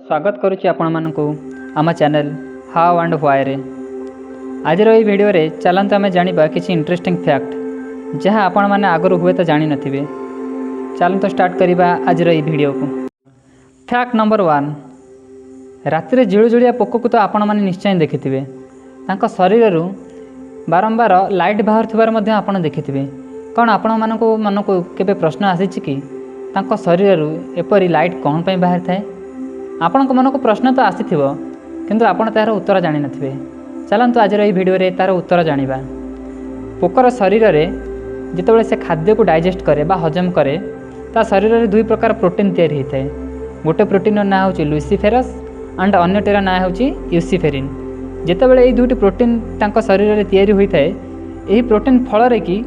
स्वागत करुच्ची आपण मानकु आम चैनल हाउ एंड व्हाई रे। आज ये वीडियो रे चलते आम जाना किसी इंटरेस्टिंग फैक्ट जहाँ आपण मैंने आगु हुए तो जानी नथिबे। चलते स्टार्ट करवा आज ये वीडियो को। फैक्ट नंबर 1, राति जिलुजिलिया पोक को तो आपण मैंने निश्चय देखिथिबे। तांका शरीर बारंबार लाइट बाहर थिबार मध्ये आपण देखिथिबे। कौन आपण मानकु मनकु केबे प्रश्न आसीछि कि तांका शरीर एपरी लाइट कौन पे बाहर थाए? आपण मन को प्रश्न तो आसीथिबो किंतु आपण तार उत्तर जानि नथिबे। चलंतु आज ये वीडियो रे तार उत्तर जानिबा। पोकर शरीर रे जितेबाला से खाद्य को डाइजेस्ट करे बा हजम करे ता शरीर रे दुई प्रकार प्रोटीन तैयारी होता है। गोटे प्रोटीन ना हूँ लुसीफेरस एंड अन्यटर ना हूँ यूसीफेरिन। जितेबाला ये दुईटी प्रोटीन तांको शरीर रे तैयारी होता है, यही प्रोटीन फल रे कि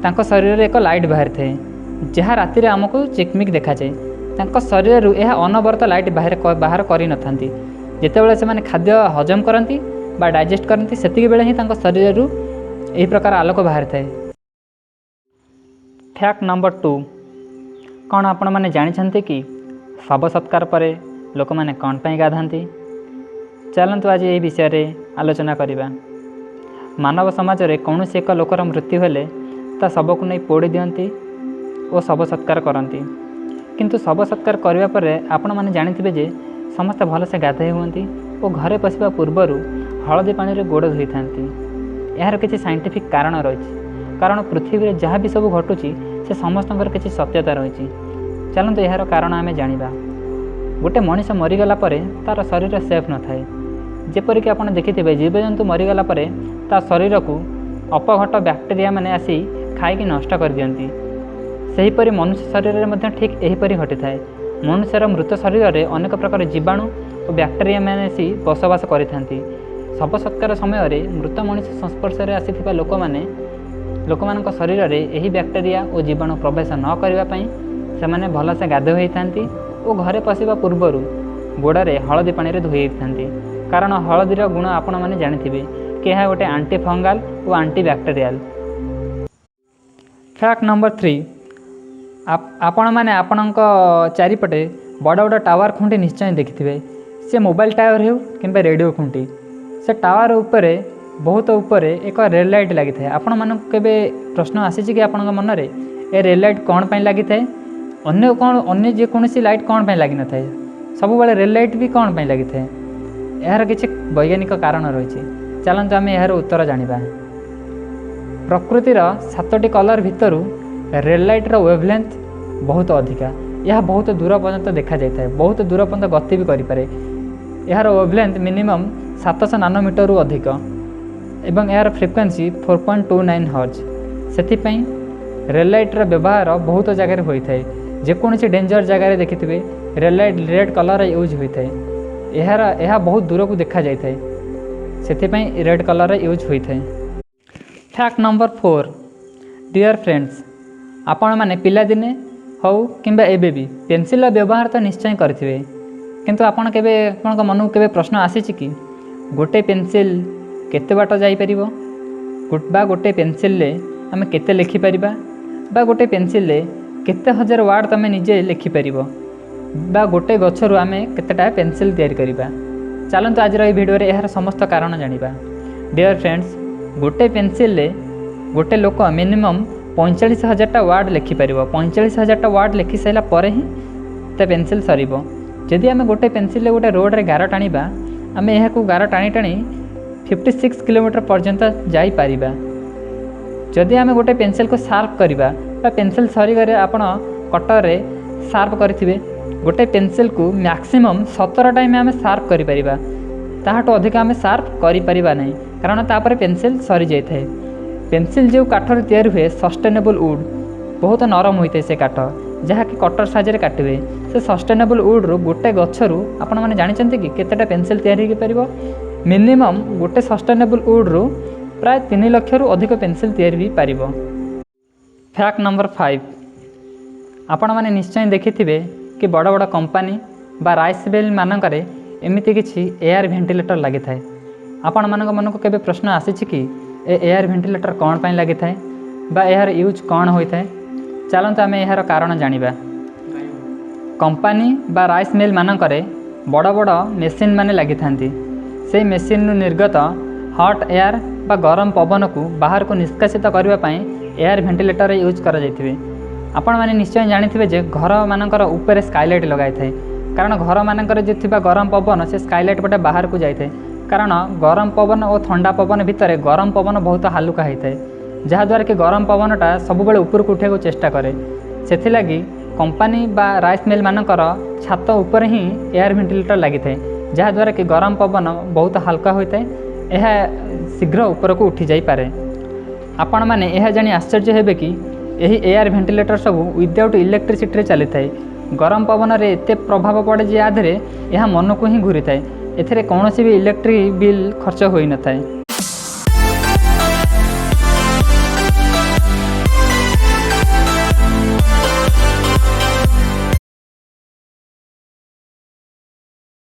तांको शरीर रे एक लाइट बाहर थाए जहाँ राति रे आमको चिकमिक देखा जाए। तांको शरीर यह अनबरत लाइट बाहर करि नथांती। जितेबाला से माने खाद्य हजम करती बा डाइजेस्ट करती सेतिक बेले ही तांको शरीर यही प्रकार आलोक बाहर थाए। फैक्ट नंबर 2, कौन आपण मैंने जानी कि शव सत्कार पर लोक मैंने कौन पाई गाधांती? चलतु आज ये विषय रे आलोचना करिबा। मानव समाज रे कौन से एक लोकर मृत्यु हेले ता शव को नहीं पोड़ी दियंती और शव सत्कार करती। किंतु शव सत्कार करने पर आपण मैंने जानिथिबे जे समस्त भलसे गाधोई हुअंती और घरे पशिबा पूर्वर हलदी पानी रे गोड़ धोई थांती। यार किसी साइंटिफिक कारण रही, कारण पृथ्वी रे जहाँ भी सब घटुची से समस्तंकर किसी सत्यता रही। चलते यार कारण आमे जानिबा। गोटे मनीष मरीगला परे तार शरीर सेफ न थाए। जेपरिक आपण देखिथिबे जीवजंतु मरीगला परे ता शरीर को अपघट बैक्टेरिया माने आसी खाई नष्ट कर दियंती। सेहीपरि मनुष्य शरीर में ठीक यहीपरि घटी थाए। मनुष्यर मृत शरीर में अनेक प्रकार जीवाणु और बैक्टेरिया मैंने आसी बसवास करिथांती। शव सत्कार समय रे मृत मनुष्य संस्पर्श में आसीथिबा लोकमानक शरीर में यही बैक्टेरिया और जीवाणु प्रवेश न करने से भलसे गाधोई होइथांती और घरे पशिबा पूर्वर गोड़े हलदी पानी रे धोई थांती। कारण हलदीर गुण आपण मैंने जानिथिबे कि यह गोटे आंटी फंगाल और आंटी बैक्टेरियल। फैक्ट नंबर 3, आपण मैंने आपण चारिपटे बड़ बड़ टावर खुंटी निश्चय देखिथिबे। से मोबाइल टावर हो कि रेडियो खुंटी, से टावर उपरे बहुत उपरे एक रेल लाइट लगी थाए। आपण मानक केबे प्रश्न आसीछि कि आपण मन रे ए रेल लाइट कौन पाई लगी थाए? अन्य जेकोसी लाइट कौन पाई लगी न थाए? सब बेले रेल लाइट भी कौन पाई लगी थाए? यार किछि वैज्ञानिक कारण रही। चलंतु आमे यार उत्तर जानिबा। प्रकृतिर 7टी कलर भितरु रेल लाइट रो वेवलेंथ बहुत अधिका। यह बहुत दूर पर्यंत देखा जाता है, बहुत दूर पर्यंत गति भी करें। यार वेवलेंथ मिनिमम 700 नानोमीटर अधिक एवं यार फ्रिक्वेंसी 4.29 हर्ज। से रेल लाइट रो व्यवहार बहुत जगह होता है। जेकोसी डेंजर जगह देखिथिबे rail light red colour use होता है। यह बहुत दूर को देखा जाता है, से रेड कलर यूज होता है। फैक्ट नंबर 4, डियर फ्रेंड्स, आपण मैंने पिलादिने हो कि एबे भी पेनसिल व्यवहार तो निश्चय करेंगे। किंतु आपण केबे आपण मन को केबे प्रश्न आसीछि कि गोटे पेनसिल केते बाट जाई परिबो बा गोटे पेनसिल ले आमे केते लिखि परिबा बा गोटे पेनसिल ले केते हजार वर्ड तमे निजे लिखि परिबो बा गोटे गछरु आमे केतेटा पेनसिल तैयारी करिबा। चलंतु आज रे वीडियो रे एहार समस्त कारण जानिबा। डियर फ्रेंड्स, गोटे पेनसिल ले गोटे लोक मिनिमम 45,000 वर्ड लिखिपर। 45,000 वर्ड लिखि सारा पर ही तो पेनसिल सर। जदि आम गोटे पेनसिल गोटे रोड रे गार टाणा आम यह गार टाणी टाणी 56 किलोमीटर पर्यंत जापर। जदि आम गोटे पेनसिल को सार्प करवा पेनसिल सरीगरे आपण कटर रे सार्प करेंगे गोटे पेनसिल को मैक्सिमम 17 टाइम आम सार्प करिपरिबा। ताहाटो अधिक आम सार्प करिपरिबा नहीं, कारण तापर पेनसिल सरी जाए। पेनसिल जो काठर तैयारी हुए सस्टेनेबल वुड बहुत नरम होता है। से काठ जहाँ कि कटर साइज काटे से सस्टेनेबल वुड रू गोटे गच्छरू आपण मैंने जानते कि केतेटा पेनसिल तैयारी हो? मिनिमम गोटे सस्टेनेबल वुड रू प्राय 3 लाख रु अधिक पेनसिल तैयारी हो। फैक्ट नंबर 5, आपण मैंने निश्चय देखिथिबे कि बड़ बड़ कंपनी बा राइस मिल मानकरे एमिति किछि एयर वेंटिलेटर लगी थाए। आपण मानक मन को केबे प्रश्न आसीछि कि एयर वेंटिलेटर कौन पाई लगी थाए बा यार यूज कौन होता है? चलते आम यार कारण जानिबा। कंपनी बा राइस मिल मानकरे बड़ बड़ मेसीन माने लगी था। से मेसीन निर्गत हॉट एयर बा गरम पवन को बाहर को निष्कासित करने एयर वेंटिलेटर यूज कर आपण मैंने निश्चय जानी जे घर मानकर ऊपर स्काईलाइट लगाई थाए कारण घर मानकर जो थी गरम पवन से स्काईलाइट पटे बाहर को जाए कारण गरम पवन और ठंडा पवन भितर गरम पवन बहुत हालुका होता है जहाँद्वारा कि गरम पवनटा सबुबले ऊपर को उठे चेष्टा करे से लगी कंपनी बा राइस मिल मानकर छात उपर ही एयर वेंटिलेटर लगी थाए जहाँद्वारा कि गरम पवन बहुत हालका होता है यह शीघ्र ऊपर को उठी जापे। आपण मैंने यह जानी आश्चर्य हेबे कि यही एयर वेंटिलेटर सब विदाउट इलेक्ट्रिसिटी चली थाए गरम पवन रे एते प्रभाव पड़े जे आधे यह मन को ही घूरी थाए एथिरे कौन भी इलेक्ट्रिक बिल खर्च होई न थाए।